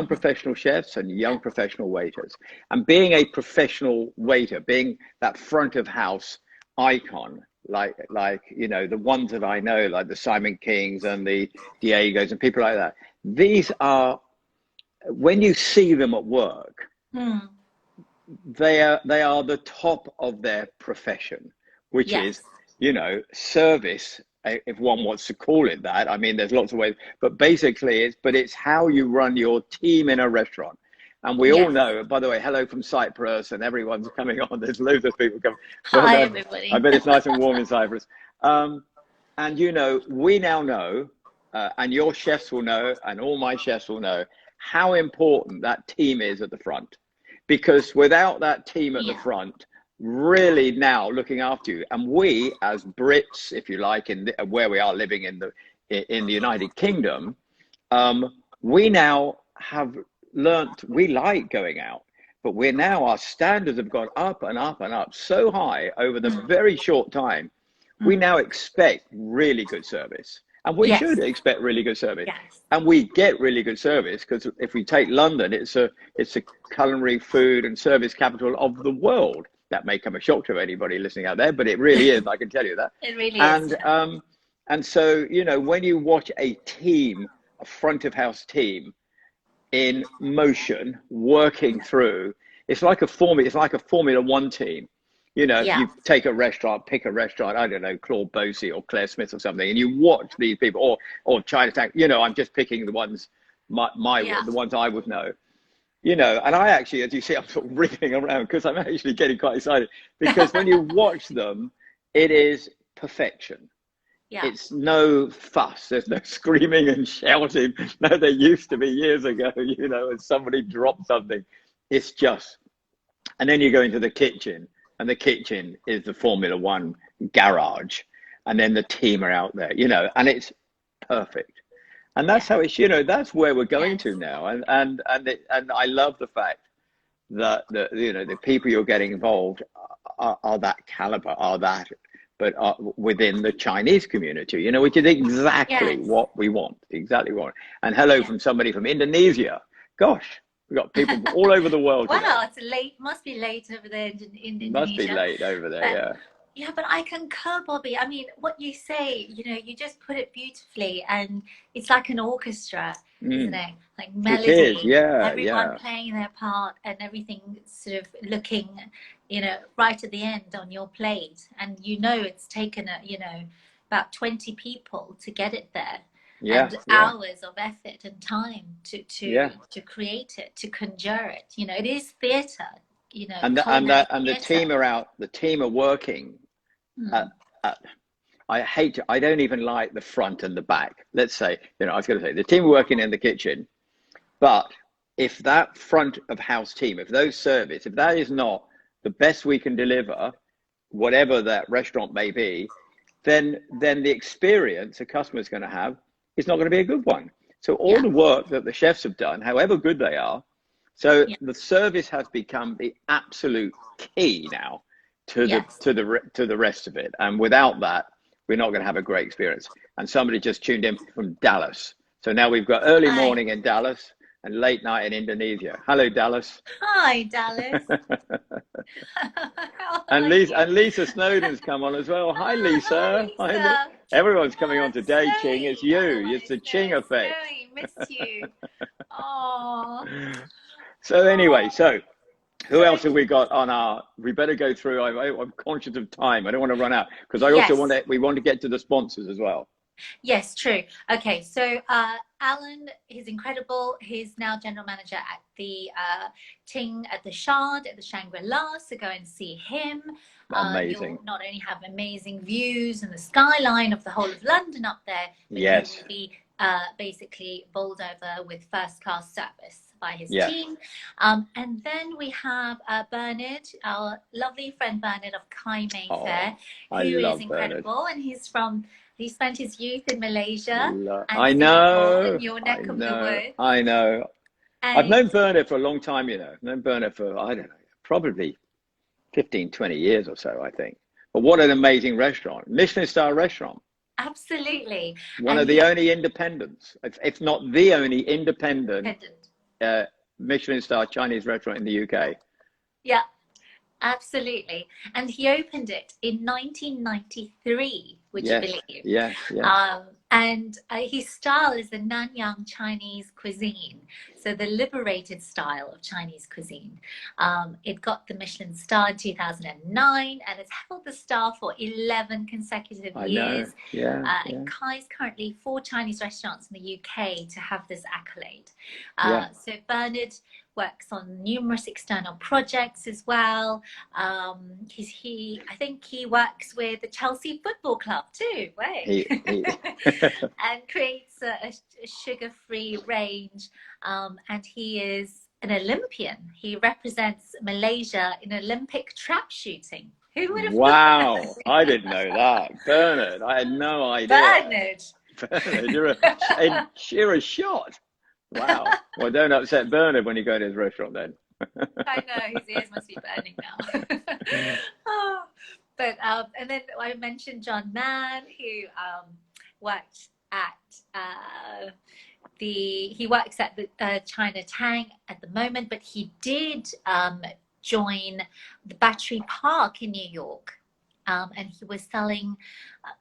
professional chefs and young professional waiters. And being a professional waiter, being that front of house icon, like the ones that I know, like the Simon Kings and the Diegos and people like that, these are, when you see them at work, they are the top of their profession, which is, service, if one wants to call it that. I mean, there's lots of ways, but basically it's how you run your team in a restaurant. And we all know, by the way, hello from Cyprus, and everyone's coming on. There's loads of people coming. Hi, everybody. I bet it's nice and warm in Cyprus. And, we now know, and your chefs will know, and all my chefs will know, how important that team is at the front. Because without that team at the front, really now looking after you. And we, as Brits, if you like, where we are living in the United Kingdom, we now have learnt we like going out, but our standards have gone up and up and up so high over the very short time. We now expect really good service, and we should expect really good service. And we get really good service because if we take London, it's a culinary, food and service capital of the world. That may come a shock to anybody listening out there, but it really is. I can tell you that. It really is. And so, you know, when you watch a front of house team in motion, working through, it's like a Formula One team. You know, you take a restaurant, pick a restaurant, I don't know, Claude Bosi or Claire Smith or something, and you watch these people, or Chinatown, you know, I'm just picking the ones, the ones I would know, you know, and I actually, as you see, I'm sort of wriggling around because I'm actually getting quite excited, because when you watch them, it is perfection. Yeah. It's no fuss. There's no screaming and shouting. No, there used to be years ago, you know, and somebody dropped something. It's just, and then you go into the kitchen, and the kitchen is the Formula One garage, and then the team are out there, you know, and it's perfect. And that's how it's, you know, that's where we're going to now. And I love the fact that you know, the people you're getting involved are that caliber, but within the Chinese community, you know, which is exactly what we want, And hello from somebody from Indonesia. Gosh, we've got people all over the world. Wow, it's late. Must be late over there in Indonesia. Must be late over there, Yeah, but I concur, Bobby. I mean, what you say, you know, you just put it beautifully, and it's like an orchestra, isn't it? Like melody, it is, everyone playing their part, and everything sort of looking, you know, right at the end on your plate. And you know, it's taken, you know, about 20 people to get it there. And hours of effort and time to create it, to conjure it. You know, it is theatre. You know, and the team are out. The team are working. I don't even like the front and the back. Let's say, you know, I was going to say the team working in the kitchen, but if that front of house team, if that is not the best we can deliver, whatever that restaurant may be, then the experience a customer is going to have is not going to be a good one. So all the work that the chefs have done, however good they are, so the service has become the absolute key now to the rest of it. And without that, we're not going to have a great experience. And somebody just tuned in from Dallas. So now we've got early morning in Dallas and late night in Indonesia. Hello, Dallas. Hi, Dallas. And Lisa Snowden's come on as well. Hi, Lisa. Hi, Lisa. Everyone's coming on today, Ching. It's you. It's the Ching effect. Miss you. Oh. So anyway, who else have we got on we better go through. I'm conscious of time. I don't want to run out because I also we want to get to the sponsors as well. Yes, true. Okay, so Alan is incredible. He's now general manager at the Ting at the Shard at the Shangri-La. So go and see him. Amazing. You'll not only have amazing views and the skyline of the whole of London up there, but you will be basically bowled over with first-class service by his team. And then we have Bernard, our lovely friend Bernard of Kai Mayfair, who is incredible. Bernard. And he spent his youth in Malaysia. I know. In your neck of the woods. I know. And I've known Bernard for a long time, you know. I've known Bernard for, I don't know, probably 15, 20 years or so, I think. But what an amazing restaurant. Michelin star restaurant. Absolutely. One of the only independents, if not the only independent Michelin star Chinese restaurant in the UK. Yeah, absolutely. And he opened it in 1993, would you believe? Yeah. And his style is the Nanyang Chinese cuisine, so the liberated style of Chinese cuisine. It got the Michelin star in 2009, and it's held the star for 11 consecutive years. Kai's currently 4 Chinese restaurants in the UK to have this accolade. So Bernard works on numerous external projects as well. I think he works with the Chelsea Football Club too, right? And creates a sugar-free range. And he is an Olympian. He represents Malaysia in Olympic trap shooting. Who would have Wow, thought? I didn't know that. Bernard, I had no idea. Bernard, you're a shot. Wow. Well, don't upset Bernard when you go to his restaurant then. I know, his ears must be burning now. Oh, but and then I mentioned John Mann, who worked at he works at the China Tang at the moment, but he did join the Battery Park in New York. And he was selling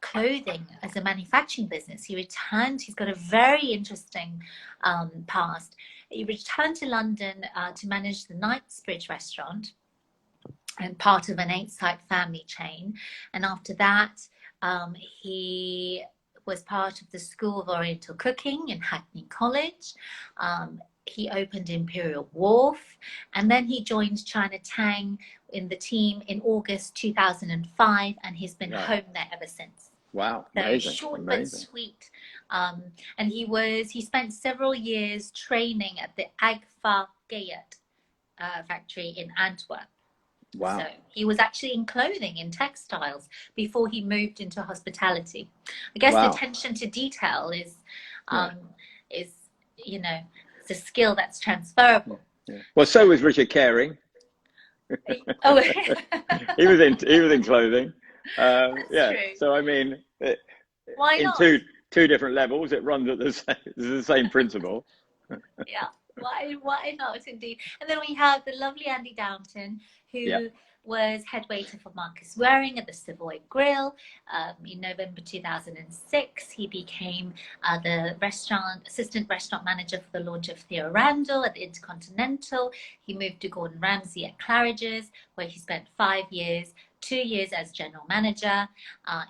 clothing as a manufacturing business. He returned, he's got a very interesting past. He returned to London to manage the Knightsbridge restaurant and part of an 8-site family chain. And after that, he was part of the School of Oriental Cooking in Hackney College. He opened Imperial Wharf, and then he joined China Tang in the team in August 2005, and he's been home there ever since. Wow, so amazing, short amazing. but sweet. And he spent several years training at the Agfa Gayet factory in Antwerp. Wow. So he was actually in clothing, in textiles, before he moved into hospitality. I guess the attention to detail is you know, it's a skill that's transferable. Yeah. Well, so was Richard Caring. Oh, he was in clothing. True. So I mean, why in not? two different levels, it runs at the same principle. Yeah. Why not, indeed? And then we have the lovely Andy Downton, who was head waiter for Marcus Waring at the Savoy Grill. In November 2006, he became the assistant restaurant manager for the launch of Theo Randall at the Intercontinental. He moved to Gordon Ramsay at Claridge's, where he spent 5 years, 2 years as general manager.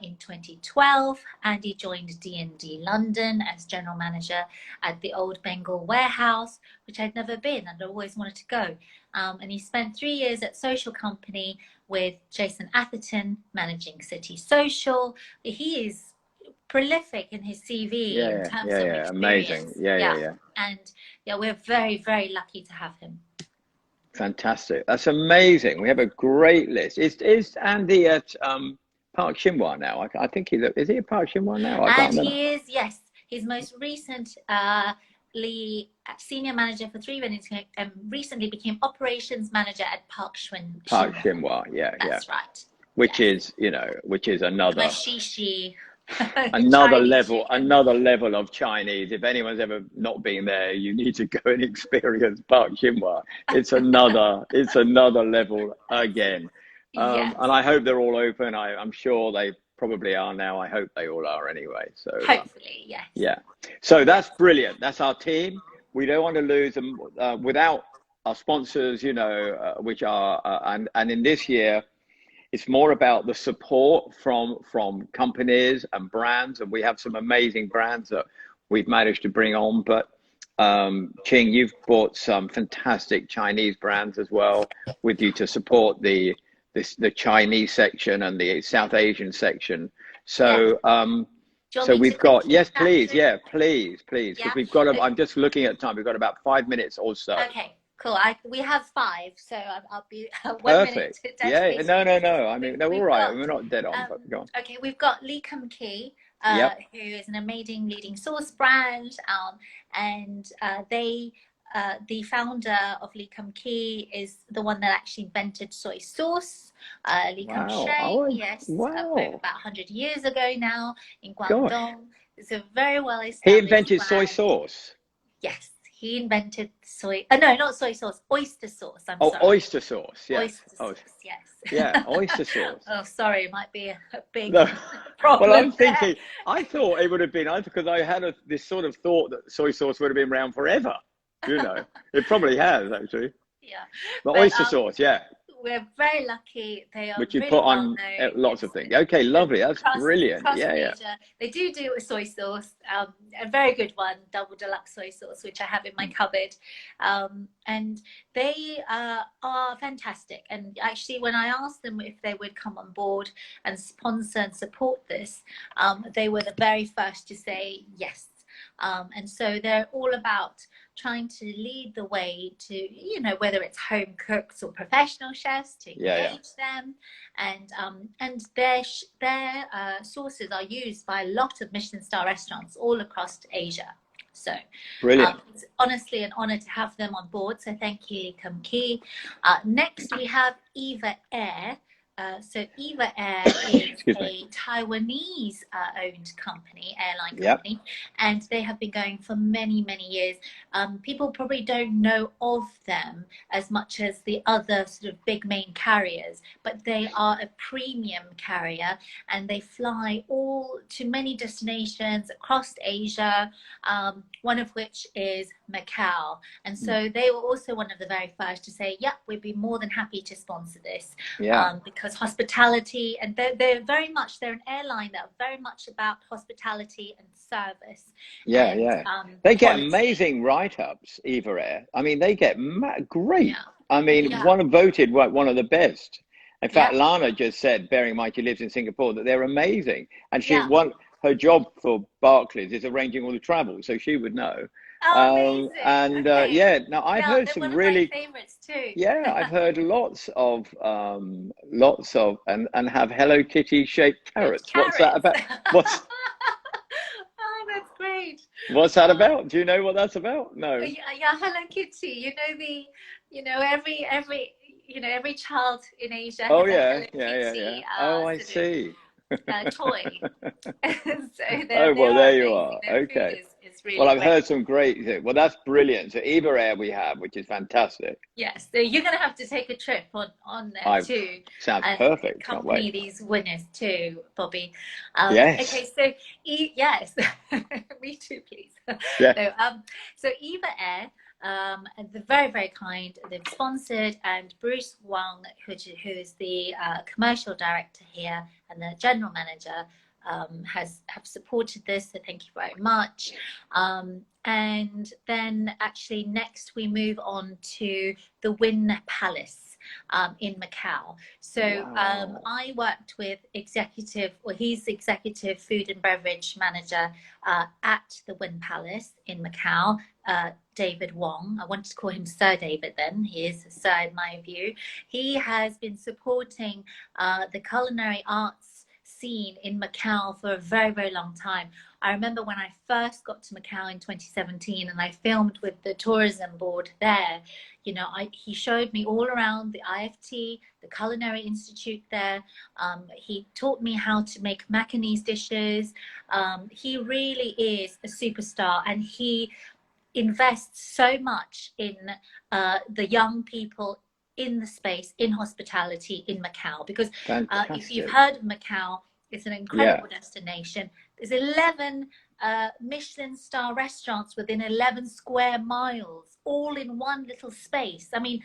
In 2012, Andy joined D&D London as general manager at the Old Bengal Warehouse, which I'd never been and I always wanted to go. And he spent 3 years at Social Company with Jason Atherton, managing City Social. He is prolific in his CV in terms of experience. Amazing. Yeah. And we're very, very lucky to have him. Fantastic. That's amazing. We have a great list. Is Andy at Park Shinhwa now? I think is he at Park Shinhwa now? I can't remember. He is, yes. His most recent senior manager for 3 minutes and recently became operations manager at Park Shinhwa. Yeah. That's right. Which is another shishi. another level of Chinese. If anyone's ever not been there, you need to go and experience Park Shinhwa. It's another level again. Yes. And I hope they're all open. I'm sure they probably are now. I hope they all are anyway. So hopefully, yes. Yeah. So that's brilliant. That's our team. We don't want to lose them without our sponsors, which are and in this year, it's more about the support from companies and brands, and we have some amazing brands that we've managed to bring on. But Ching, you've brought some fantastic Chinese brands as well with you to support the Chinese section and the South Asian section. So so we've got please, because we've got. I'm just looking at time. We've got about 5 minutes or so. Okay. Cool. We have 5, so I'll be 1 minute. Perfect. Yeah. No. I mean, no, all right. We're not dead on. But go on. Okay, we've got Kum Kee, who is an amazing leading sauce brand, and the founder of Kum Kee is the one that actually invented soy sauce. Kum Sheng, yes, about 100 years ago now in Guangdong. It's a very well established. He invented brand. Soy sauce. Yes. He invented soy. No, not soy sauce. Oyster sauce. I'm sorry. Oyster sauce. Yeah. Oyster sauce. Yes. Yeah, oyster sauce. Oh, sorry, it might be a big problem. Well, I'm thinking. I thought it would have been because I had this sort of thought that soy sauce would have been around forever. It probably has actually. Yeah. But oyster sauce, yeah. We're very lucky. They are which you really put on well-known. lots of things. Okay, lovely. That's brilliant. Yeah. They do a soy sauce, a very good one, double deluxe soy sauce, which I have in my cupboard. And they are fantastic. And actually, when I asked them if they would come on board and sponsor and support this, they were the very first to say yes. And so they're all about trying to lead the way to, you know, whether it's home cooks or professional chefs, to engage them. And their sauces are used by a lot of Michelin star restaurants all across Asia. So brilliant. It's honestly an honor to have them on board. So thank you, Kum Kee. Next, we have Eva Air. So Eva Air is a Taiwanese owned company, airline company, and they have been going for many, many years. People probably don't know of them as much as the other sort of big main carriers, but they are a premium carrier, and they fly all to many destinations across Asia, one of which is Macau. And so they were also one of the very first to say, yeah, we'd be more than happy to sponsor this, because hospitality, and they're very much, they're an airline that are very much about hospitality and service. They get amazing write-ups, Eva Air. I mean, they get great. I mean, one voted one of the best. In fact, Lana just said, bearing in mind she lives in Singapore, that they're amazing. And she her job for Barclays is arranging all the travel, so she would know. And now I've heard some really favorites too. I've heard lots of and have Hello Kitty shaped carrots. What's that about? What's oh, that's great. What's that about? Do you know what that's about? No. Hello Kitty. You know, every child in Asia has a Hello Kitty, I see. Toy. So there you are. Okay. Is really I've heard some great. Well, that's brilliant. So Eva Air we have, which is fantastic. Yes, so you're going to have to take a trip on there too. Sounds perfect. Accompany these winners too, Bobby. Yes. Okay, so yes, me too, please. Yeah. So Eva Air. And they're very, very kind. They've sponsored, and Bruce Huang, who is the commercial director here and the general manager, have supported this. So thank you very much. And then actually next we move on to the Wynn Palace. In Macau. So I worked with he's executive food and beverage manager at the Wynn Palace in Macau, David Wong. I wanted to call him Sir David then. He is a sir in my view. He has been supporting the culinary arts scene in Macau for a very, very long time. I remember when I first got to Macau in 2017 and I filmed with the tourism board there, you know, he showed me all around the IFT, the Culinary Institute there. He taught me how to make Macanese dishes. He really is a superstar, and he invests so much in the young people in the space, in hospitality in Macau, because if you've heard of Macau, it's an incredible destination. There's 11 Michelin star restaurants within 11 square miles, all in one little space. I mean,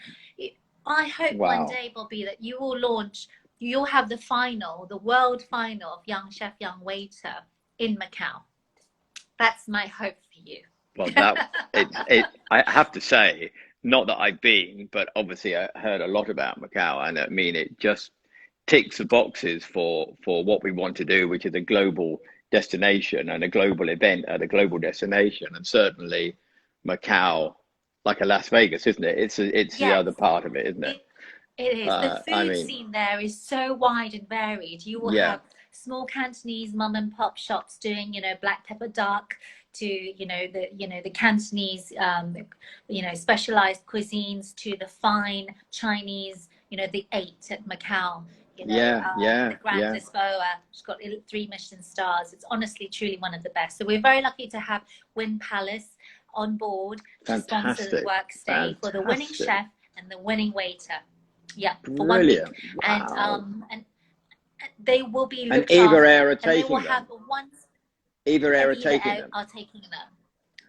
I hope one day, Bobby, that you'll have the world final of Young Chef, Young Waiter in Macau. That's my hope for you. Well, I have to say, not that I've been, but obviously I heard a lot about Macau, and I mean, it just ticks the boxes for what we want to do, which is a global destination and a global event at a global destination. And certainly Macau, like a Las Vegas, isn't it? It's the other part of it, isn't it? It is. The food scene there is so wide and varied. You will have small Cantonese mom and pop shops doing, you know, black pepper duck, to the Cantonese specialized cuisines, to the fine Chinese, the 8 at Macau. The Grand Lisboa, she's got 3 Michelin stars. It's honestly, truly one of the best. So we're very lucky to have Wynn Palace on board to sponsor the work stay for the winning chef and the winning waiter. Yeah, for 1 week. Wow. And they will be looked after. And Eva Air are taking them. Eva Air are taking them.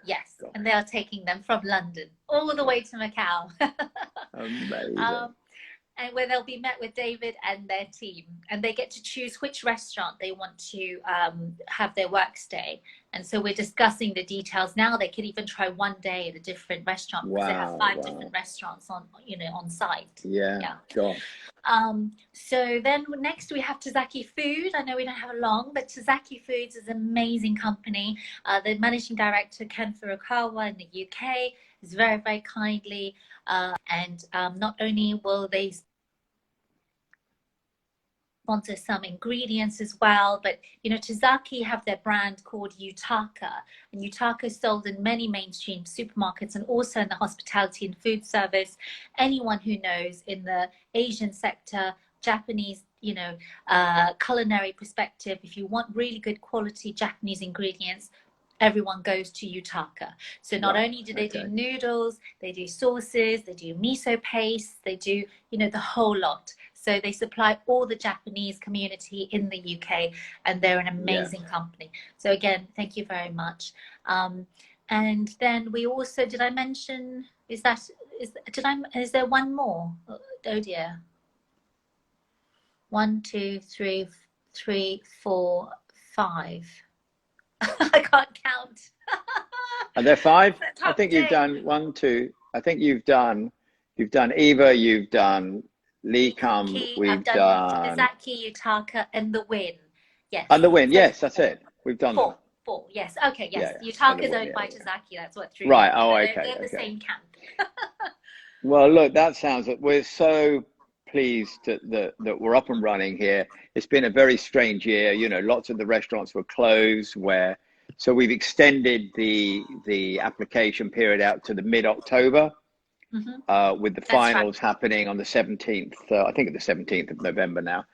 Yes, and they are taking them from London all the way to Macau. Amazing. and where they'll be met with David and their team, and they get to choose which restaurant they want to have their work stay. And so we're discussing the details now. They could even try one day at a different restaurant, because they have 5 different restaurants on, you know, on site. Yeah. Gosh. So then next we have Tazaki Food. I know we don't have long, but Tazaki Foods is an amazing company. The managing director, Ken Furukawa in the UK, is very, very kindly. And not only will they sponsor some ingredients as well, but you know, Tazaki have their brand called Yutaka, and Yutaka is sold in many mainstream supermarkets and also in the hospitality and food service. Anyone who knows in the Asian sector, Japanese, you know, culinary perspective, if you want really good quality Japanese ingredients, everyone goes to Yutaka. So not only do they do noodles, they do sauces, they do miso paste, they do, you know, the whole lot. So they supply all the Japanese community in the UK, and they're an amazing company. So again, thank you very much. And then we also, did I mention, is there one more? Oh dear. 1, 2, 3, 4, 5. I can't count. Are there 5? I think you've done 1, 2. I think you've done Eva, you've done Lee Kum, we've done Tazaki, Yutaka, and the Win. Yes. And the Win, yes, that's it. We've done 4. 4, yes. Okay, yes. Yeah, Yutaka is owned by Tazaki. That's what threw right. me. Oh, So okay. they're the same camp. Well, look, that sounds. We're so pleased that we're up and running here. It's been a very strange year. You know, lots of the restaurants were closed. So we've extended the application period out to the mid-October. With the finals happening on the 17th, I think the 17th of November now.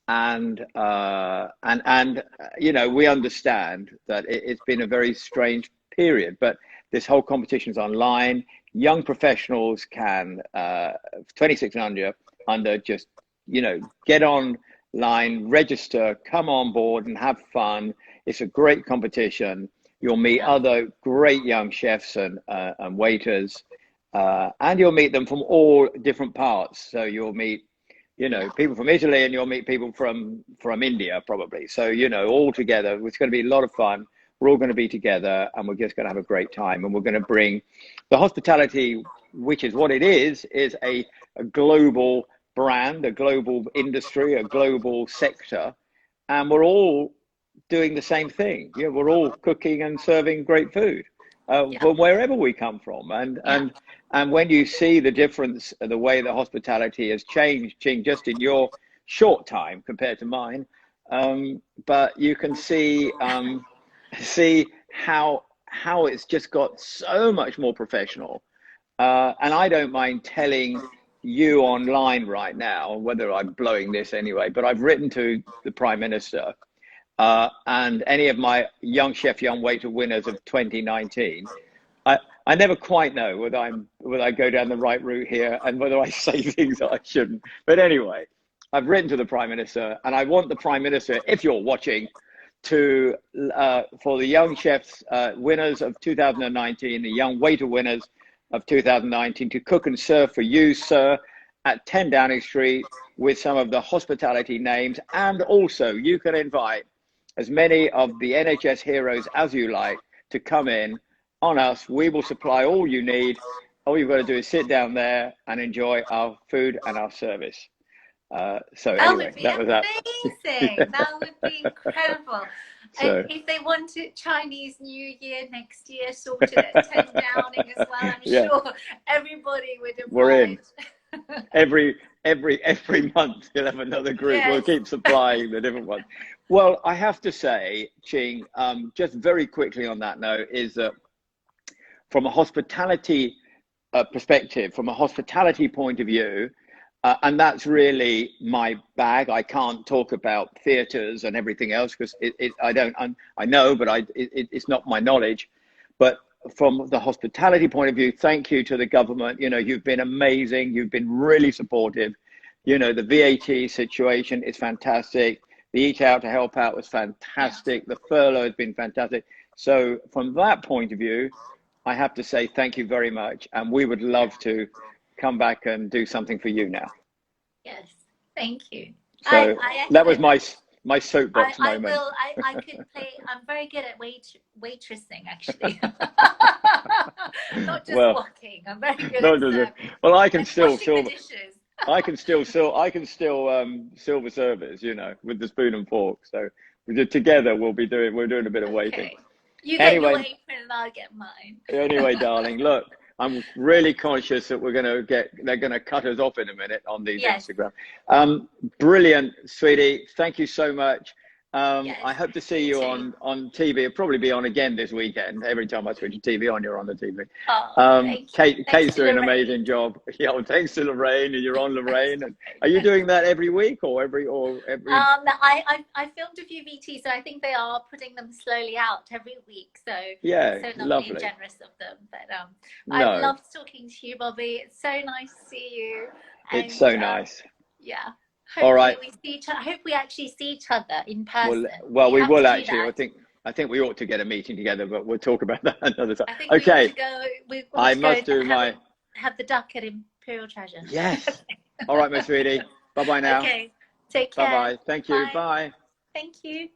And you know, we understand that it's been a very strange period, but this whole competition is online. Young professionals can, 26 and under, just, you know, get online, register, come on board and have fun. It's a great competition. You'll meet other great young chefs and waiters, and you'll meet them from all different parts. So you'll meet, you know, people from Italy, and you'll meet people from India probably. So, you know, all together, it's going to be a lot of fun. We're all going to be together, and we're just going to have a great time. And we're going to bring the hospitality, which is what it is a global brand, a global industry, a global sector, and we're all doing the same thing. Yeah, we're all cooking and serving great food from wherever we come from. And when you see the difference, the way the hospitality has changed, Ching, just in your short time compared to mine, but you can see how it's just got so much more professional. And I don't mind telling you online right now, whether I'm blowing this anyway, but I've written to the Prime Minister and any of my young chef, young waiter winners of 2019. I never quite know whether I go down the right route here and whether I say things that I shouldn't. But anyway, I've written to the Prime Minister, and I want the Prime Minister, if you're watching, to for the young chefs winners of 2019, the young waiter winners of 2019, to cook and serve for you, sir, at 10 Downing Street with some of the hospitality names. And also you can invite as many of the NHS heroes as you like to come in on us. We will supply all you need. All you've got to do is sit down there and enjoy our food and our service. So anyway, that was amazing. That would be incredible. So, and if they wanted Chinese New Year next year sorted at 10 Downing as well, I'm sure everybody would have. We're in. Every month you'll have another group. Yes. We'll keep supplying the different ones. Well, I have to say, Ching, just very quickly on that note, is that from a hospitality perspective, from a hospitality point of view, and that's really my bag. I can't talk about theatres and everything else because I know, but it's not my knowledge. But from the hospitality point of view, thank you to the government. You know, you've been amazing. You've been really supportive. You know, the VAT situation is fantastic. The Eat Out to Help Out was fantastic. The furlough has been fantastic. So from that point of view, I have to say thank you very much. And we would love to come back and do something for you now. Yes, thank you. So I that was echo my soapbox I moment. will. I could play. I'm very good at waitressing, actually. Not just Well, walking. I'm very good no, at no, no. serving. Well, I can And still washing the silver. dishes. I can still silver service, you know, with the spoon and fork. So together we're doing a bit of waiting. Okay. You get your Anyway, apron and I'll get mine. anyway, darling, look, I'm really conscious that they're gonna cut us off in a minute on these Yes. Instagram. Brilliant, sweetie. Thank you so much. Yes. I hope to see you on TV. It'll probably be on again this weekend. Every time I switch the TV on, you're on the TV. Oh, thank you. Kate's doing an Lorraine. amazing job. Yeah, well, thanks to Lorraine, and you're on Lorraine. And are you doing that every week or every? I filmed a few VTs, so I think they are putting them slowly out every week. So Yeah, so lovely, lovely. and generous of them. But No. I loved talking to you, Bobby. It's so nice to see you. And, It's so nice. Yeah. All right. We see each other. I hope we actually see each other in person. Well, we have will to do actually. that. I think we ought to get a meeting together, but we'll talk about that another time. I think Okay. we ought I to must go do and my. have the duck at Imperial Treasure. Yes. All right, my sweetie. Bye bye now. Okay. Take care. Bye bye. Thank you. Bye. Bye. Thank you.